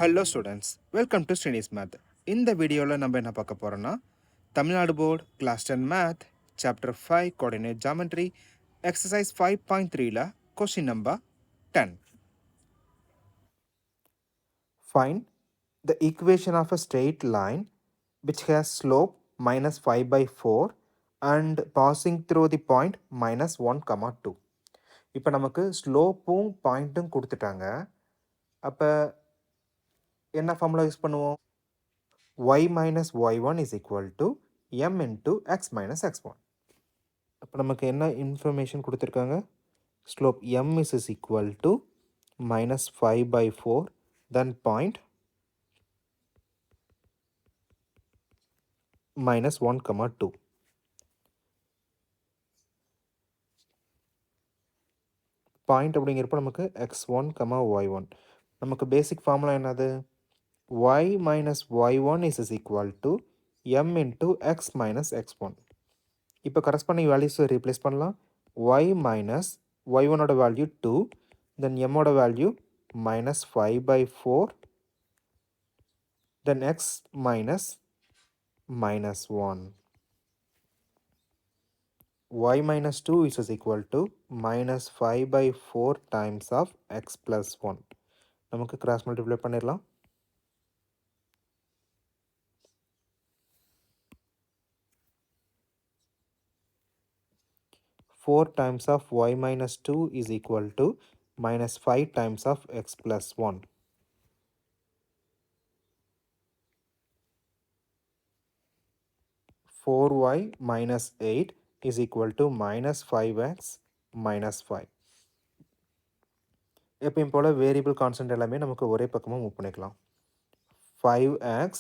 Hello students, welcome to Srinis math. இந்த வீடியோவில் நம்ம என்ன பார்க்க போகிறோன்னா, Tamil Nadu board class 10 math chapter 5 coordinate geometry exercise 5.3ல question number 10. Find the equation of a straight line which has slope minus 5 by 4 and passing through the point minus 1, 2. இப்போ நமக்கு ஸ்லோப்பும் பாயிண்ட்டும் கொடுத்துட்டாங்க. அப்போ என்ன ஃபார்முலா யூஸ் பண்ணுவோம்? y minus y1 is equal to m into x minus x1. அப்போ நமக்கு என்ன இன்ஃபர்மேஷன் கொடுத்துருக்காங்க? Slope m is equal to minus 5 by 4, then point minus 1, 2. Point அப்படிங்கிறப்ப நமக்கு x1, y1. நமக்கு பேசிக் ஃபார்முலா என்னது? y minus y1 is equal to m into x minus x1. இப்போ corresponding வேல்யூஸை ரீப்ளேஸ் பண்ணலாம். y minus y1 ஓட value 2, then m ஓட value minus 5 by 4, then x minus minus 1. y minus 2 is equal to minus 5 by 4 times of x plus 1. நமக்கு cross multiply பண்ணிடலாம். Four times of y minus 2 is equal to minus 5 times of x plus 1. Four y minus 8 is equal to minus 5x minus 5. எப்பயும் போல் variable constant எல்லாமே நமக்கு ஒரே பக்கமாக move பண்ணிக்கலாம். 5x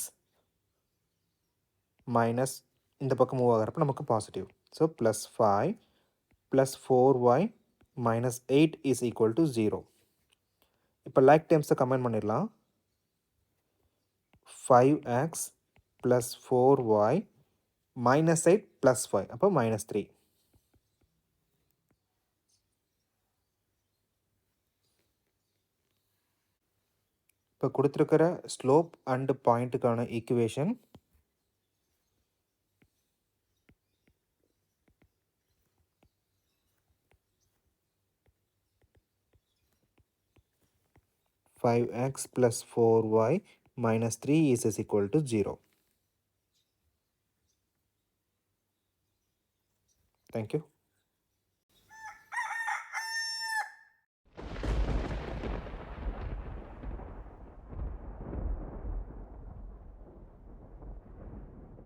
minus இந்த பக்கம் மூவ் ஆகிறப்ப நமக்கு positive. So plus 5 plus 4y minus 8 is equal to 0. இப்போ லைக் டேர்ம்ஸை கம்பைன் பண்ணிடலாம். 5x plus 4y minus 8 plus 5, அப்போ மைனஸ் 3. இப்போ கொடுத்துருக்கிற ஸ்லோப் அண்டு பாயிண்ட்டுக்கான equation 5x plus 4y minus 3 is equal to 0. Thank you.